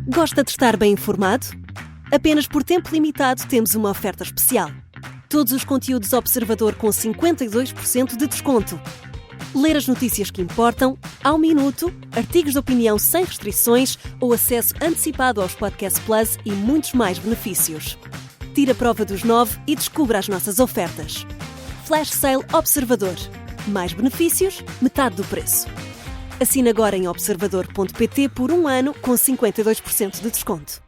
Gosta de estar bem informado? Apenas por tempo limitado temos uma oferta especial. Todos os conteúdos Observador com 52% de desconto. Ler as notícias que importam, ao minuto, artigos de opinião sem restrições ou acesso antecipado aos Podcast Plus e muitos mais benefícios. Tire a prova dos 9 e descubra as nossas ofertas. Flash Sale Observador. Mais benefícios, metade do preço. Assine agora em observador.pt por 1 ano com 52% de desconto.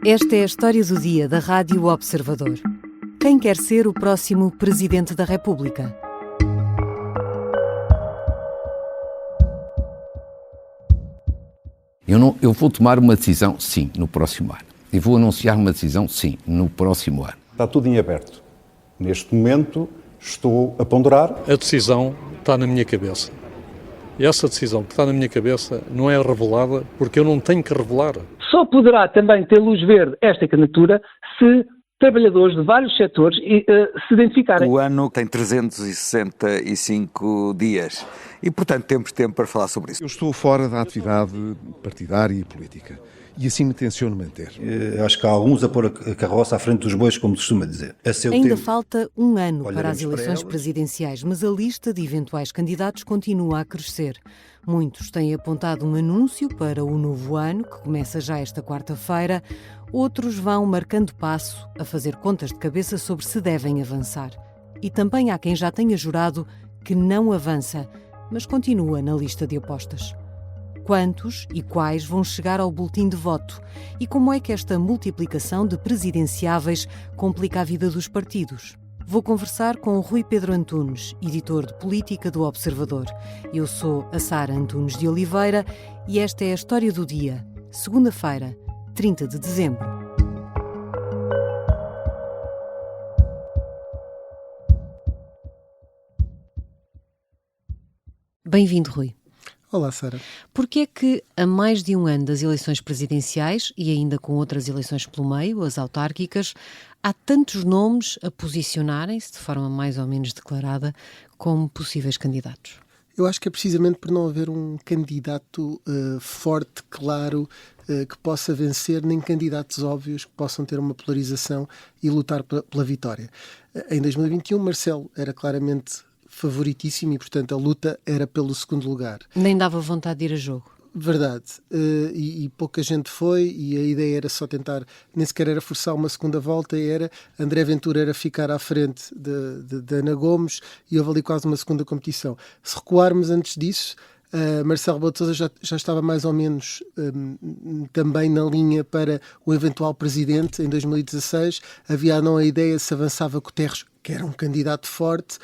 Esta é a história do dia da Rádio Observador. Quem quer ser o próximo Presidente da República? Eu vou tomar uma decisão, sim, no próximo ano. E vou anunciar uma decisão, sim, no próximo ano. Está tudo em aberto. Neste momento estou a ponderar. A decisão está na minha cabeça. E essa decisão que está na minha cabeça não é revelada porque eu não tenho que revelar. Só poderá também ter luz verde esta candidatura se trabalhadores de vários setores se identificarem. O ano tem 365 dias e, portanto, temos tempo para falar sobre isso. Eu estou fora da atividade partidária e política e assim me tenciono manter. Acho que há alguns a pôr a carroça à frente dos bois, como se costuma dizer. Ainda falta um ano para as eleições presidenciais, mas a lista de eventuais candidatos continua a crescer. Muitos têm apontado um anúncio para o novo ano, que começa já esta quarta-feira. Outros vão marcando passo, a fazer contas de cabeça sobre se devem avançar. E também há quem já tenha jurado que não avança, mas continua na lista de apostas. Quantos e quais vão chegar ao boletim de voto? E como é que esta multiplicação de presidenciáveis complica a vida dos partidos? Vou conversar com o Rui Pedro Antunes, editor de política do Observador. Eu sou a Sara Antunes de Oliveira e esta é a história do dia, segunda-feira, 30 de dezembro. Bem-vindo, Rui. Olá, Sara. Porquê é que, a mais de um ano das eleições presidenciais e ainda com outras eleições pelo meio, as autárquicas, há tantos nomes a posicionarem-se de forma mais ou menos declarada como possíveis candidatos? Eu acho que é precisamente por não haver um candidato forte, claro, que possa vencer, nem candidatos óbvios que possam ter uma polarização e lutar pela vitória. Em 2021, Marcelo era claramente favoritíssimo e, portanto, a luta era pelo segundo lugar. Nem dava vontade de ir a jogo. Verdade. E pouca gente foi e a ideia era só tentar, nem sequer era forçar uma segunda volta, era André Ventura era ficar à frente de Ana Gomes e houve ali quase uma segunda competição. Se recuarmos antes disso, Marcelo Rebelo de Sousa já estava mais ou menos também na linha para o eventual presidente em 2016. Havia não a ideia se avançava Guterres, que era um candidato forte,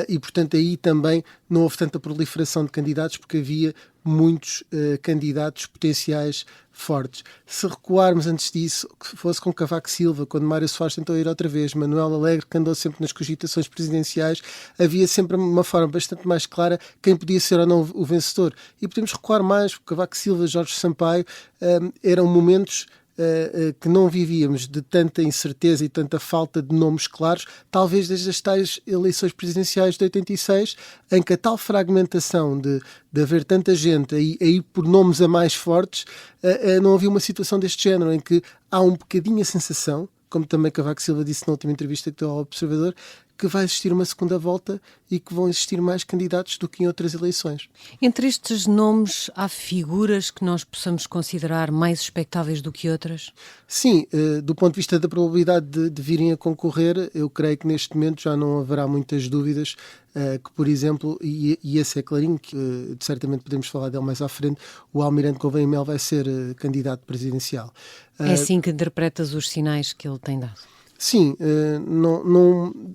e portanto aí também não houve tanta proliferação de candidatos porque havia muitos candidatos potenciais fortes. Se recuarmos antes disso, que fosse com Cavaco Silva, quando Mário Soares tentou ir outra vez, Manuel Alegre, que andou sempre nas cogitações presidenciais, havia sempre uma forma bastante mais clara quem podia ser ou não o vencedor. E podemos recuar mais, porque Cavaco Silva, Jorge Sampaio, eram momentos que não vivíamos de tanta incerteza e tanta falta de nomes claros, talvez desde as tais eleições presidenciais de 86, em que a tal fragmentação de haver tanta gente aí por nomes a mais fortes, não havia uma situação deste género, em que há um bocadinho a sensação, como também Cavaco Silva disse na última entrevista que deu ao Observador, que vai existir uma segunda volta e que vão existir mais candidatos do que em outras eleições. Entre estes nomes, há figuras que nós possamos considerar mais expectáveis do que outras? Sim, do ponto de vista da probabilidade de virem a concorrer, eu creio que neste momento já não haverá muitas dúvidas que, por exemplo, e esse é clarinho, que certamente podemos falar dele mais à frente, o Almirante Gouveia Mel vai ser candidato presidencial. É assim que interpretas os sinais que ele tem dado? Sim,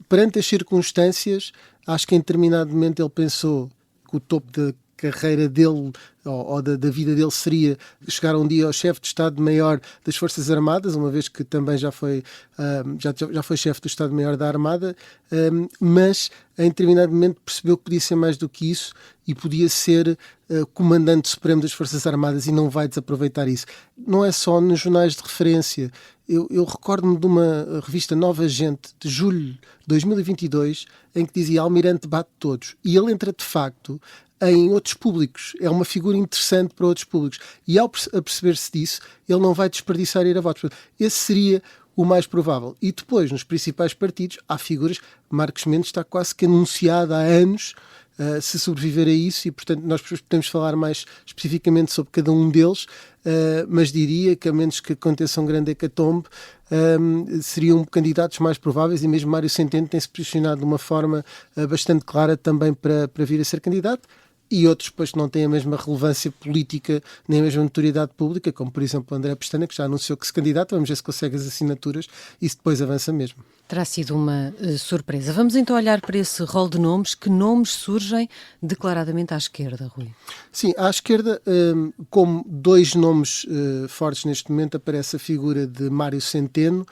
perante as circunstâncias, acho que em determinado momento ele pensou que o topo da carreira dele ou da vida dele seria chegar um dia ao chefe de Estado-Maior das Forças Armadas, uma vez que também já foi chefe do Estado-Maior da Armada, mas em determinado momento percebeu que podia ser mais do que isso e podia ser comandante supremo das Forças Armadas e não vai desaproveitar isso. Não é só nos jornais de referência. Eu recordo-me de uma revista Nova Gente de julho de 2022 em que dizia Almirante bate todos e ele entra de facto em outros públicos. É uma figura interessante para outros públicos. E ao perceber-se disso, ele não vai desperdiçar ir a votos. Esse seria o mais provável. E depois, nos principais partidos, há figuras. Marcos Mendes está quase que anunciado há anos, se sobreviver a isso, e portanto nós podemos falar mais especificamente sobre cada um deles, mas diria que, a menos que aconteça um grande hecatombe, seriam candidatos mais prováveis, e mesmo Mário Centeno tem-se posicionado de uma forma bastante clara também para vir a ser candidato. E outros, depois, que não têm a mesma relevância política nem a mesma notoriedade pública, como, por exemplo, André Pestana, que já anunciou que se candidata. Vamos ver se consegue as assinaturas e se depois avança mesmo. Terá sido uma surpresa. Vamos então olhar para esse rol de nomes. Que nomes surgem declaradamente à esquerda, Rui? Sim, à esquerda, como dois nomes fortes neste momento, aparece a figura de Mário Centeno,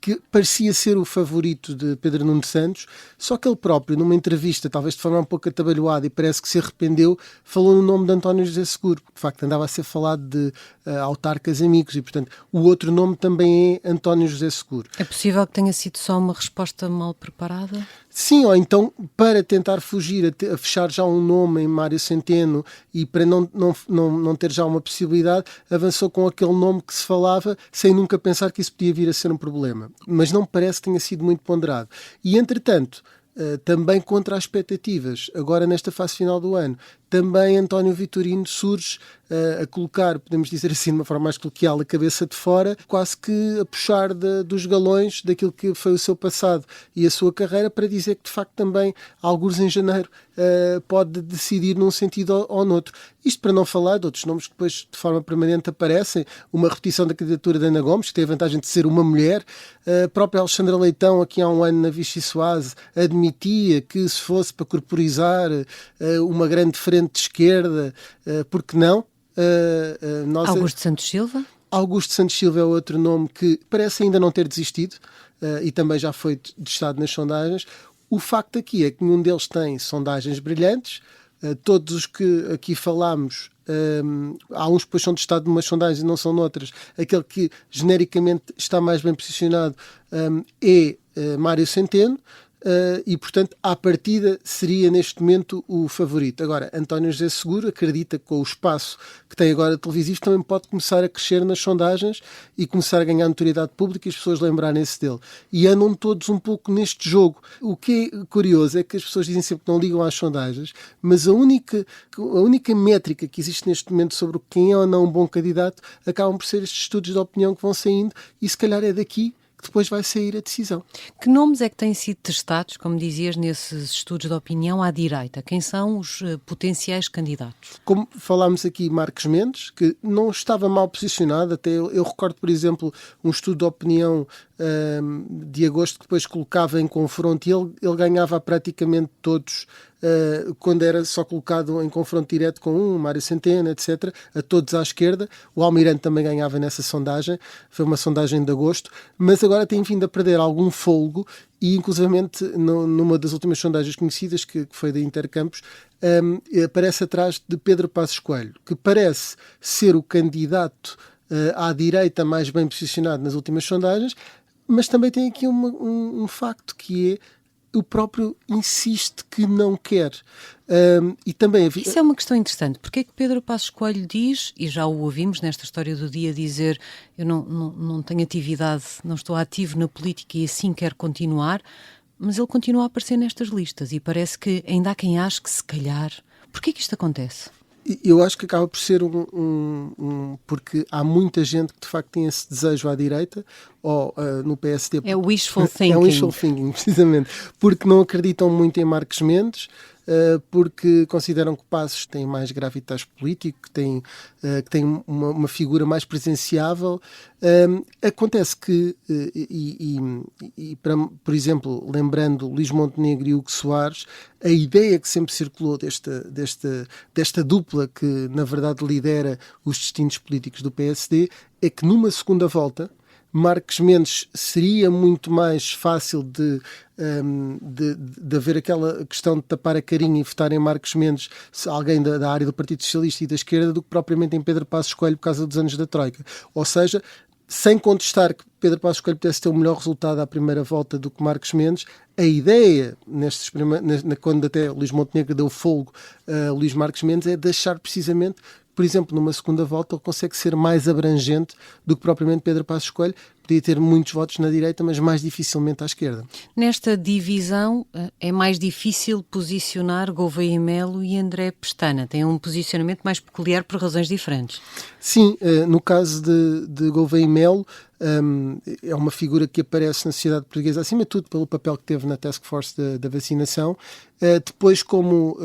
que parecia ser o favorito de Pedro Nuno Santos, só que ele próprio, numa entrevista, talvez de forma um pouco atabalhoada, e parece que se arrependeu, falou no nome de António José Seguro, porque de facto andava a ser falado de autarcas amigos, e portanto o outro nome também é António José Seguro. É possível que tenha sido só uma resposta mal preparada? Sim, ou então para tentar fugir a fechar já um nome em Mário Centeno e para não ter já uma possibilidade, avançou com aquele nome que se falava sem nunca pensar que isso podia vir a ser um problema. Mas não parece que tenha sido muito ponderado. E entretanto, também contra as expectativas, agora nesta fase final do ano, também António Vitorino surge a colocar, podemos dizer assim de uma forma mais coloquial, a cabeça de fora, quase que a puxar dos galões daquilo que foi o seu passado e a sua carreira, para dizer que de facto também, alguns em janeiro, pode decidir num sentido ou noutro. Isto para não falar de outros nomes que depois de forma permanente aparecem, uma repetição da candidatura de Ana Gomes, que tem a vantagem de ser uma mulher. A própria Alexandra Leitão, aqui há um ano na Vichy Soase, admitia que se fosse para corporizar uma grande frente de esquerda, porque não? Augusto Santos Silva? Augusto Santos Silva é outro nome que parece ainda não ter desistido, e também já foi testado nas sondagens. O facto aqui é que nenhum deles tem sondagens brilhantes. Todos os que aqui falámos, há uns que são testados numas sondagens e não são noutras. Aquele que genericamente está mais bem posicionado é Mário Centeno. E, portanto, à partida seria neste momento o favorito. Agora, António José Seguro acredita que com o espaço que tem agora televisivo também pode começar a crescer nas sondagens e começar a ganhar notoriedade pública e as pessoas lembrarem-se dele. E andam todos um pouco neste jogo. O que é curioso é que as pessoas dizem sempre que não ligam às sondagens, mas a única métrica que existe neste momento sobre quem é ou não um bom candidato acabam por ser estes estudos de opinião que vão saindo, e se calhar é daqui que depois vai sair a decisão. Que nomes é que têm sido testados, como dizias, nesses estudos de opinião à direita? Quem são os potenciais candidatos? Como falámos aqui, Marcos Mendes, que não estava mal posicionado, até eu recordo, por exemplo, um estudo de opinião de agosto que depois colocava em confronto, e ele ganhava praticamente todos, quando era só colocado em confronto direto com Mário Centeno, etc., a todos à esquerda. O Almirante também ganhava nessa sondagem, foi uma sondagem de agosto, mas agora tem vindo a perder algum fôlego, e inclusivamente numa das últimas sondagens conhecidas, que foi da Intercampos, aparece atrás de Pedro Passos Coelho, que parece ser o candidato à direita mais bem posicionado nas últimas sondagens, mas também tem aqui um facto, que é o próprio insiste que não quer. E também Isso é uma questão interessante. Porque é que Pedro Passos Coelho diz, e já o ouvimos nesta história do dia, dizer: eu não tenho atividade, não estou ativo na política e assim quero continuar, mas ele continua a aparecer nestas listas e parece que ainda há quem ache que se calhar... Porquê é que isto acontece? Eu acho que acaba por ser porque há muita gente que de facto tem esse desejo à direita, ou no PSD. É wishful thinking. É wishful thinking, precisamente. Porque não acreditam muito em Marcos Mendes, porque consideram que Passos tem mais gravitas político, que tem uma figura mais presenciável. Acontece que, por exemplo, lembrando Luís Montenegro e Hugo Soares, a ideia que sempre circulou desta dupla que, na verdade, lidera os destinos políticos do PSD, é que numa segunda volta Marcos Mendes seria muito mais fácil de haver aquela questão de tapar a carinha e votar em Marcos Mendes, alguém da área do Partido Socialista e da esquerda, do que propriamente em Pedro Passos Coelho por causa dos anos da Troika. Ou seja, sem contestar que Pedro Passos Coelho pudesse ter um melhor resultado à primeira volta do que Marcos Mendes, a ideia, quando até o Luís Montenegro deu folgo a Luís Marcos Mendes, é deixar precisamente, por exemplo, numa segunda volta ele consegue ser mais abrangente do que propriamente Pedro Passos Coelho. Podia ter muitos votos na direita, mas mais dificilmente à esquerda. Nesta divisão é mais difícil posicionar Gouveia Melo e André Pestana. Tem um posicionamento mais peculiar por razões diferentes. Sim, no caso de Gouveia Melo, é uma figura que aparece na sociedade portuguesa, acima de tudo pelo papel que teve na Task Force da vacinação. Depois, como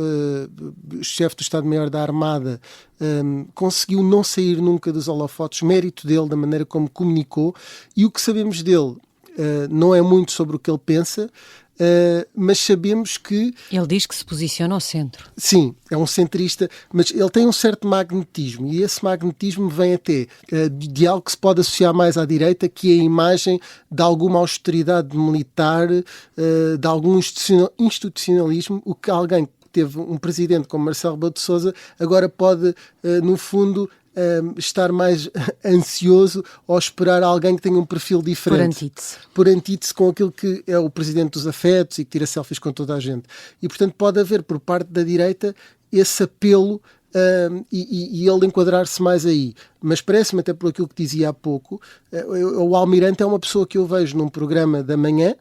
chefe do Estado-Maior da Armada, conseguiu não sair nunca dos holofotes, mérito dele, da maneira como comunicou, e o que sabemos dele não é muito sobre o que ele pensa, mas sabemos que... Ele diz que se posiciona ao centro. Sim, é um centrista, mas ele tem um certo magnetismo, e esse magnetismo vem até de algo que se pode associar mais à direita, que é a imagem de alguma austeridade militar, de algum institucionalismo, o que alguém que teve um presidente como Marcelo Rebelo de Sousa agora pode, no fundo, estar mais ansioso ou esperar alguém que tenha um perfil diferente. Por antítese com aquilo que é o presidente dos afetos e que tira selfies com toda a gente. E, portanto, pode haver por parte da direita esse apelo e ele enquadrar-se mais aí. Mas parece-me, até por aquilo que dizia há pouco, o Almirante é uma pessoa que eu vejo num programa da manhã,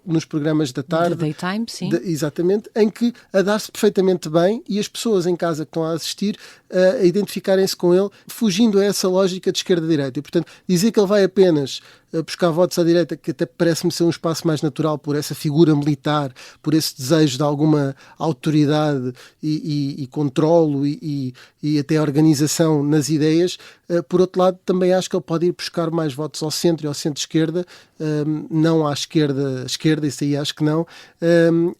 nos programas da tarde, daytime, sim. Exatamente, em que a dar-se perfeitamente bem e as pessoas em casa que estão a assistir a identificarem-se com ele, fugindo a essa lógica de esquerda-direita. E, portanto, dizer que ele vai apenas buscar votos à direita, que até parece-me ser um espaço mais natural por essa figura militar, por esse desejo de alguma autoridade e controlo e até organização nas ideias. Por outro lado, também acho que ele pode ir buscar mais votos ao centro e ao centro-esquerda, não à esquerda, isso aí acho que não,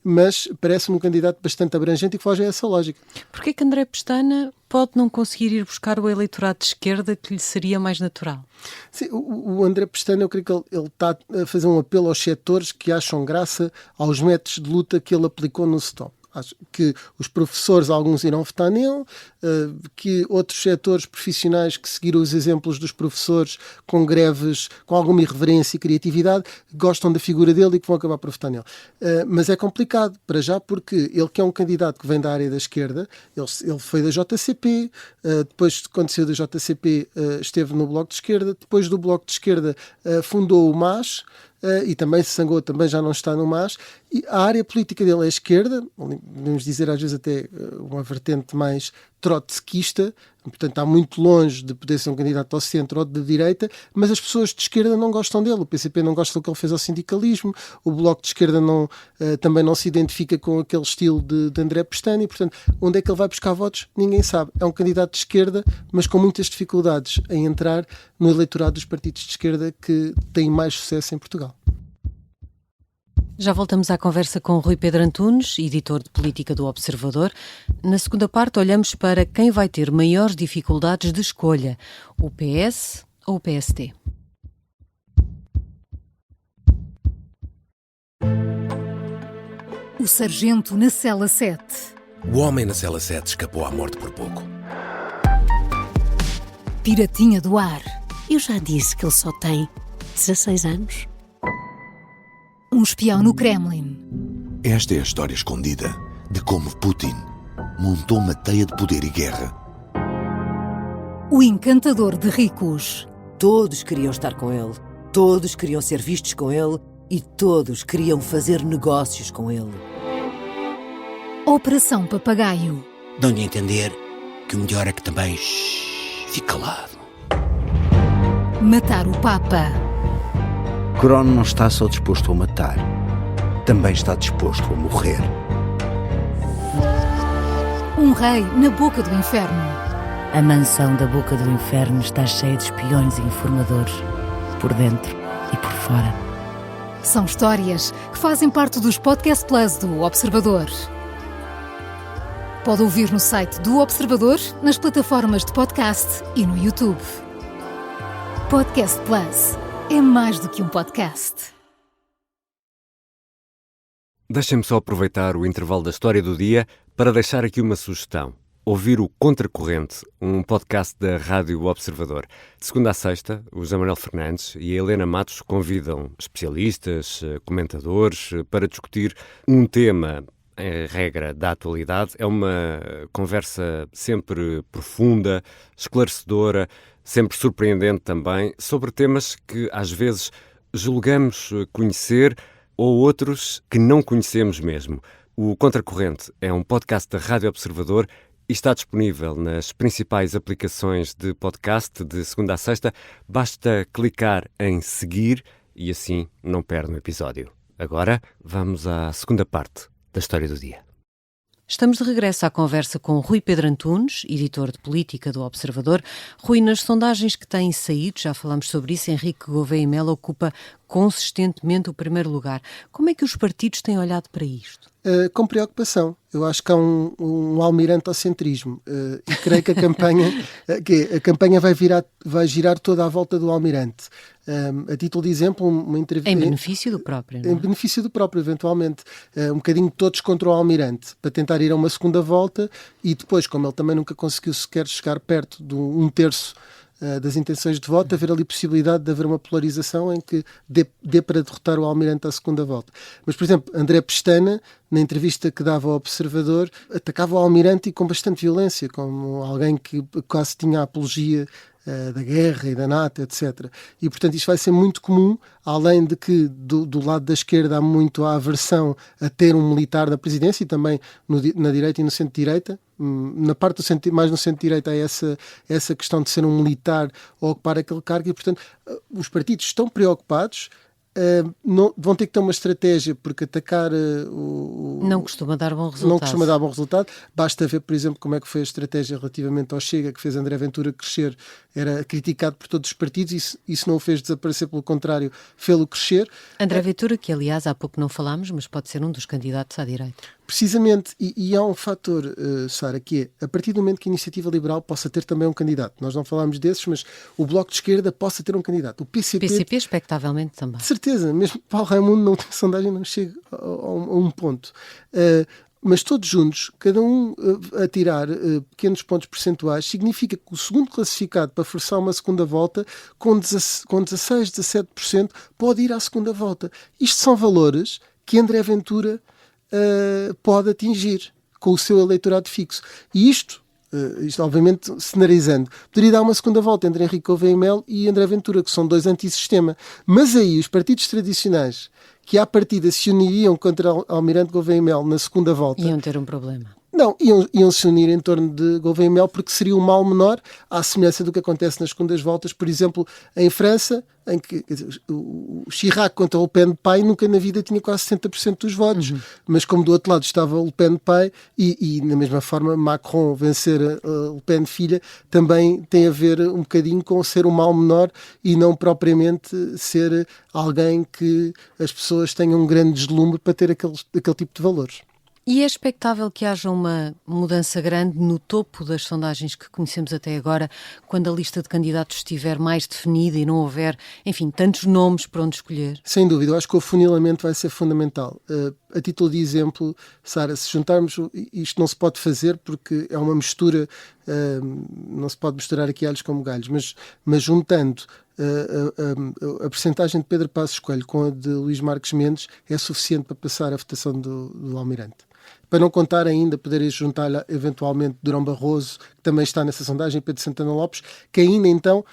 mas parece-me um candidato bastante abrangente e que foge a essa lógica. Porquê que André Pestana pode não conseguir ir buscar o eleitorado de esquerda que lhe seria mais natural? Sim, o André Pestana, eu creio que ele está a fazer um apelo aos setores que acham graça aos métodos de luta que ele aplicou no Stop. Acho que os professores, alguns irão votar nele, que outros setores profissionais que seguiram os exemplos dos professores com greves, com alguma irreverência e criatividade, gostam da figura dele e que vão acabar por votar nele. Mas é complicado, para já, porque ele que é um candidato que vem da área da esquerda, ele foi da JCP, depois, quando saiu da JCP, esteve no Bloco de Esquerda, depois do Bloco de Esquerda fundou o MAS, e também se sangou, também já não está no MAS, e a área política dele é a esquerda, podemos dizer às vezes até uma vertente mais trotskista, portanto está muito longe de poder ser um candidato ao centro ou de direita, mas as pessoas de esquerda não gostam dele, o PCP não gosta do que ele fez ao sindicalismo, o Bloco de Esquerda também não se identifica com aquele estilo de André Pestana e, portanto, onde é que ele vai buscar votos? Ninguém sabe. É um candidato de esquerda, mas com muitas dificuldades em entrar no eleitorado dos partidos de esquerda que têm mais sucesso em Portugal. Já voltamos à conversa com Rui Pedro Antunes, editor de política do Observador. Na segunda parte olhamos para quem vai ter maiores dificuldades de escolha, o PS ou o PSD. O sargento na cela 7. O homem na cela 7 escapou à morte por pouco. Piratinha do ar. Eu já disse que ele só tem 16 anos. Um espião no Kremlin. Esta é a história escondida de como Putin montou uma teia de poder e guerra. O encantador de ricos. Todos queriam estar com ele, todos queriam ser vistos com ele e todos queriam fazer negócios com ele. Operação Papagaio. Dão-lhe a entender que o melhor é que também fique calado. Matar o Papa. Crono não está só disposto a matar, também está disposto a morrer. Um rei na boca do inferno. A mansão da boca do inferno está cheia de espiões e informadores, por dentro e por fora. São histórias que fazem parte dos Podcast Plus do Observador. Pode ouvir no site do Observador, nas plataformas de podcast e no YouTube. Podcast Plus. É mais do que um podcast. Deixem-me só aproveitar o intervalo da história do dia para deixar aqui uma sugestão. ouvir o Contracorrente, um podcast da Rádio Observador. De segunda a sexta, o José Manuel Fernandes e a Helena Matos convidam especialistas, comentadores, para discutir um tema, em regra, da atualidade. É uma conversa sempre profunda, esclarecedora, sempre surpreendente também, sobre temas que às vezes julgamos conhecer ou outros que não conhecemos mesmo. O Contracorrente é um podcast da Rádio Observador e está disponível nas principais aplicações de podcast de segunda a sexta. Basta clicar em seguir e assim não perde um episódio. Agora vamos à segunda parte da história do dia. Estamos de regresso à conversa com Rui Pedro Antunes, editor de política do Observador. Rui, nas sondagens que têm saído, já falámos sobre isso, Henrique Gouveia e Melo ocupa consistentemente o primeiro lugar. Como é que os partidos têm olhado para isto? Com preocupação. Eu acho que há um almirante ao centrismo e creio que a campanha vai girar toda à volta do almirante. A título de exemplo, uma entrevista... Em benefício do próprio, não é? Em benefício do próprio, eventualmente. Um bocadinho todos contra o almirante, para tentar ir a uma segunda volta e depois, como ele também nunca conseguiu sequer chegar perto de um terço das intenções de voto, haver ali possibilidade de haver uma polarização em que dê para derrotar o almirante à segunda volta. Mas, por exemplo, André Pestana, na entrevista que dava ao Observador, atacava o almirante e com bastante violência, como alguém que quase tinha a apologia da guerra e da NATO, etc. E, portanto, isto vai ser muito comum, além de que do lado da esquerda há muito a aversão a ter um militar da presidência e também na direita e no centro-direita. Na parte mais no centro-direita há essa questão de ser um militar ou ocupar aquele cargo e, portanto, os partidos estão preocupados. Vão ter que ter uma estratégia, porque atacar não costuma dar bom resultado. Não costuma dar bom resultado. Basta ver, por exemplo, como é que foi a estratégia relativamente ao Chega, que fez André Ventura crescer. Era criticado por todos os partidos e isso não o fez desaparecer, pelo contrário, fê-lo crescer. André Ventura, que aliás há pouco não falámos, mas pode ser um dos candidatos à direita. Precisamente, e há um fator, Sara, que é, a partir do momento que a Iniciativa Liberal possa ter também um candidato, nós não falámos desses, mas o Bloco de Esquerda possa ter um candidato. O PCP expectavelmente também. De certeza, mesmo Paulo Raimundo não tem sondagem, não chega a um ponto. Mas todos juntos, cada um a tirar pequenos pontos percentuais, significa que o segundo classificado para forçar uma segunda volta, com 16, 17%, pode ir à segunda volta. Isto são valores que André Ventura pode atingir com o seu eleitorado fixo. E isto obviamente cenarizando, poderia dar uma segunda volta entre Henrique Gouveia e Melo e André Ventura, que são dois antissistema. Mas aí os partidos tradicionais, que à partida se uniriam contra Almirante Gouveia e Melo na segunda volta... Iam ter um problema. Não, iam se unir em torno de Gouveia e Melo, porque seria um mal menor, à semelhança do que acontece nas segundas voltas, por exemplo, em França, em que o Chirac contra o Le Pen pai nunca na vida tinha quase 70% dos votos, mas como do outro lado estava o Le Pen pai e na mesma forma Macron vencer a Le Pen filha, também tem a ver um bocadinho com ser um mal menor e não propriamente ser alguém que as pessoas tenham um grande deslumbre para ter aquele tipo de valores. E é expectável que haja uma mudança grande no topo das sondagens que conhecemos até agora, quando a lista de candidatos estiver mais definida e não houver, enfim, tantos nomes para onde escolher? Sem dúvida, eu acho que o afunilamento vai ser fundamental. A título de exemplo, Sara, se juntarmos, isto não se pode fazer porque é uma mistura, não se pode misturar aqui alhos com galhos, mas juntando a percentagem de Pedro Passos Coelho com a de Luís Marques Mendes é suficiente para passar a votação do Almirante. Para não contar ainda, poderia juntar eventualmente Durão Barroso, que também está nessa sondagem, Pedro Santana Lopes, que ainda então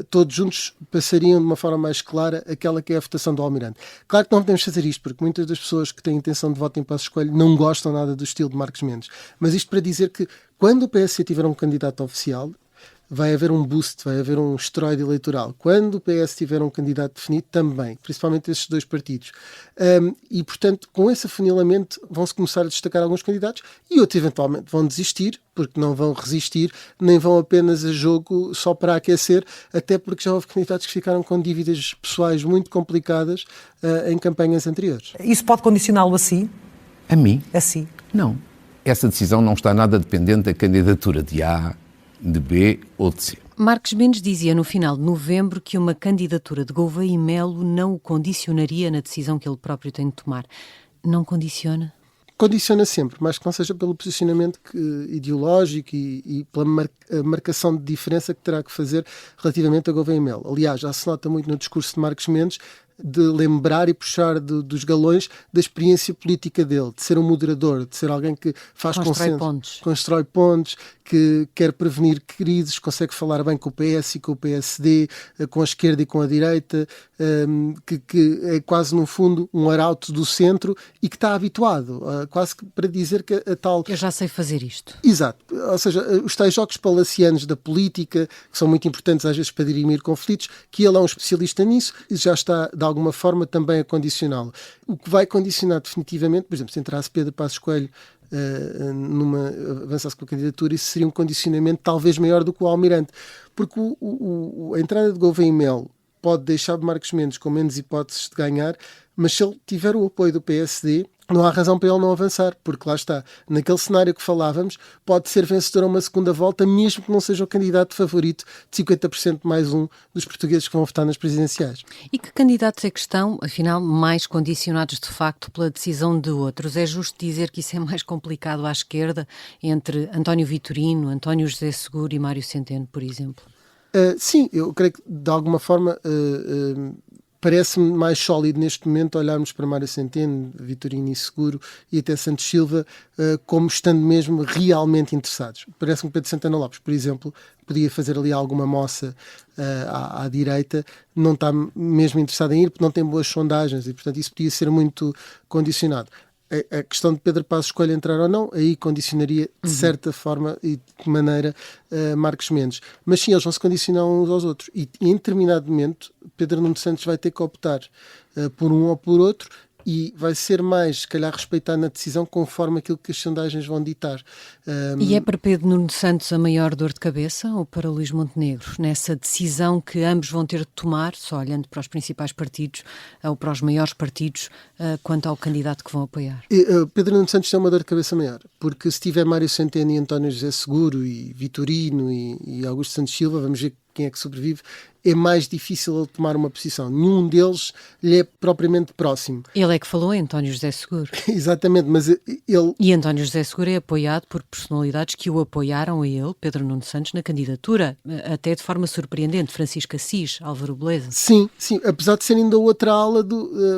todos juntos passariam de uma forma mais clara aquela que é a votação do Almirante. Claro que não podemos fazer isto, porque muitas das pessoas que têm intenção de voto em Passos Coelho não gostam nada do estilo de Marques Mendes. Mas isto para dizer que quando o PSD tiver um candidato oficial, vai haver um boost, vai haver um esteroide eleitoral. Quando o PS tiver um candidato definido, também, principalmente esses dois partidos. E, portanto, com esse afunilamento vão-se começar a destacar alguns candidatos e outros eventualmente vão desistir, porque não vão resistir, nem vão apenas a jogo só para aquecer, até porque já houve candidatos que ficaram com dívidas pessoais muito complicadas em campanhas anteriores. Isso pode condicioná-lo a si? A mim? A si? Não. Essa decisão não está nada dependente da candidatura de A, de B ou de C. Marques Mendes dizia no final de novembro que uma candidatura de Gouveia e Melo não o condicionaria na decisão que ele próprio tem de tomar. Não condiciona? condiciona sempre, mais que não seja pelo posicionamento ideológico e pela marcação de diferença que terá que fazer relativamente a Gouveia e Melo. Aliás, já se nota muito no discurso de Marcos Mendes de lembrar e puxar dos galões da experiência política dele, de ser um moderador, de ser alguém que faz consenso, constrói pontes, que quer prevenir crises, consegue falar bem com o PS e com o PSD, com a esquerda e com a direita, que é quase, no fundo, um arauto do centro e que está habituado, quase que para dizer que a tal... Eu já sei fazer isto. Exato. Ou seja, os tais jogos palacianos da política, que são muito importantes às vezes para dirimir conflitos, que ele é um especialista nisso e já está, de alguma forma, também a condicioná-lo. O que vai condicionar definitivamente, por exemplo, se entrasse Pedro Passos Coelho avançasse com a candidatura, isso seria um condicionamento talvez maior do que o Almirante, porque a entrada de Gouveia e Melo pode deixar Marcos Mendes com menos hipóteses de ganhar, mas se ele tiver o apoio do PSD, não há razão para ele não avançar, porque lá está, naquele cenário que falávamos, pode ser vencedor a uma segunda volta, mesmo que não seja o candidato favorito de 50% mais um dos portugueses que vão votar nas presidenciais. E que candidatos é que estão, afinal, mais condicionados de facto pela decisão de outros? É justo dizer que isso é mais complicado à esquerda, entre António Vitorino, António José Seguro e Mário Centeno, por exemplo? Sim, eu creio que de alguma forma... parece-me mais sólido neste momento olharmos para Mário Centeno, Vitorino e Seguro e até Santos Silva como estando mesmo realmente interessados. Parece-me que Pedro Santana Lopes, por exemplo, podia fazer ali alguma moça à direita, não está mesmo interessado em ir porque não tem boas sondagens e, portanto, isso podia ser muito condicionado. A questão de Pedro Passos Coelho entrar ou não, aí condicionaria de certa forma e de que maneira Marcos Mendes. Mas sim, eles vão se condicionar uns aos outros. E em determinado momento, Pedro Nuno Santos vai ter que optar por um ou por outro e vai ser mais, se calhar, respeitar na decisão conforme aquilo que as sondagens vão ditar. E é para Pedro Nuno Santos a maior dor de cabeça ou para Luís Montenegro? Nessa decisão que ambos vão ter de tomar, só olhando para os principais partidos ou para os maiores partidos, quanto ao candidato que vão apoiar? Pedro Nuno Santos tem uma dor de cabeça maior, porque se tiver Mário Centeno e António José Seguro e Vitorino e Augusto Santos Silva, vamos ver quem é que sobrevive, é mais difícil ele tomar uma posição. Nenhum deles lhe é propriamente próximo. Ele é que falou, António José Seguro. Exatamente, mas ele... E António José Seguro é apoiado por personalidades que o apoiaram a ele, Pedro Nuno Santos, na candidatura, até de forma surpreendente, Francisco Assis, Álvaro Beleza. Sim, apesar de serem da outra ala,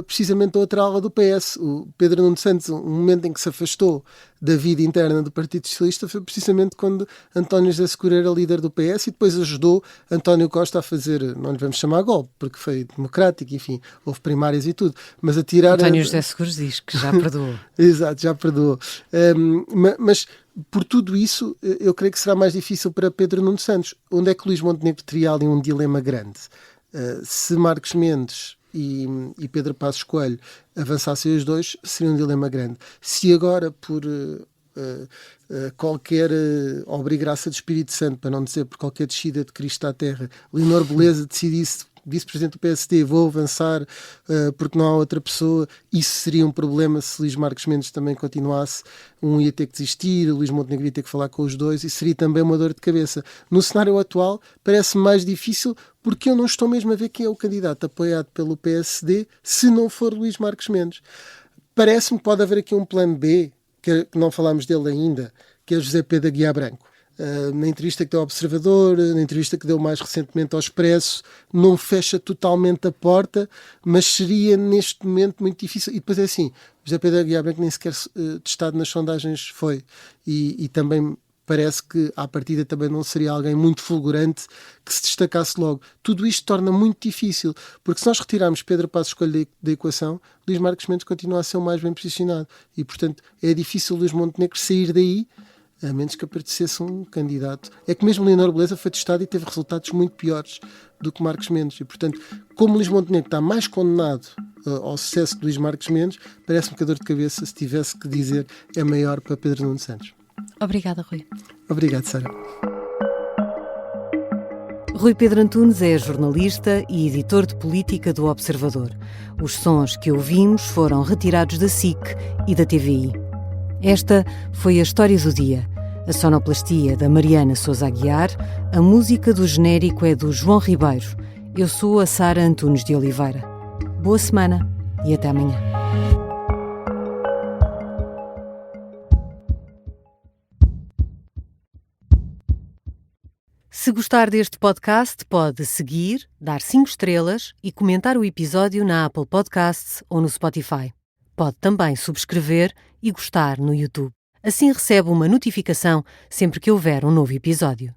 precisamente da outra ala do PS. O Pedro Nuno Santos, um momento em que se afastou da vida interna do Partido Socialista foi precisamente quando António José Seguro era líder do PS e depois ajudou António Costa a fazer, não lhe vamos chamar golpe, porque foi democrático, enfim, houve primárias e tudo, mas a tirar... António José Seguro diz que já perdoou. Exato, já perdoou. Mas por tudo isso, eu creio que será mais difícil para Pedro Nuno Santos. Onde é que Luís Montenegro teria ali um dilema grande? Se Marcos Mendes e Pedro Passos Coelho avançassem os dois, seria um dilema grande. Se agora, por qualquer obra e graça do Espírito Santo, para não dizer por qualquer descida de Cristo à Terra, Leonor Beleza decidisse, vice-presidente do PSD, vou avançar porque não há outra pessoa, isso seria um problema se Luís Marcos Mendes também continuasse, um ia ter que desistir, Luís Montenegro ia ter que falar com os dois e seria também uma dor de cabeça. No cenário atual parece mais difícil porque eu não estou mesmo a ver quem é o candidato apoiado pelo PSD se não for Luís Marcos Mendes. Parece-me que pode haver aqui um plano B, que não falámos dele ainda, que é José Pedro Aguiar Branco. Na entrevista que deu ao Observador, na entrevista que deu mais recentemente ao Expresso, não fecha totalmente a porta, mas seria neste momento muito difícil. E depois é assim, José Pedro Aguiar Branco nem sequer testado nas sondagens foi. E também parece que à partida também não seria alguém muito fulgurante que se destacasse logo. Tudo isto torna muito difícil, porque se nós retirarmos Pedro Passos Coelho da equação, Luís Marcos Mendes continua a ser o mais bem posicionado. E, portanto, é difícil Luís Montenegro sair daí, a menos que aparecesse um candidato. É que mesmo Leonor Beleza foi testado e teve resultados muito piores do que Marcos Mendes. E, portanto, como Luís Montenegro está mais condenado ao sucesso de Luís Marcos Mendes, parece-me que a dor de cabeça, se tivesse que dizer, é maior para Pedro Nuno Santos. Obrigada, Rui. Obrigado, Sara. Rui Pedro Antunes é jornalista e editor de política do Observador. Os sons que ouvimos foram retirados da SIC e da TVI. Esta foi a história do dia. A sonoplastia da Mariana Sousa Aguiar, a música do genérico é do João Ribeiro. Eu sou a Sara Antunes de Oliveira. Boa semana e até amanhã. Se gostar deste podcast, pode seguir, dar 5 estrelas e comentar o episódio na Apple Podcasts ou no Spotify. Pode também subscrever e gostar no YouTube. Assim recebe uma notificação sempre que houver um novo episódio.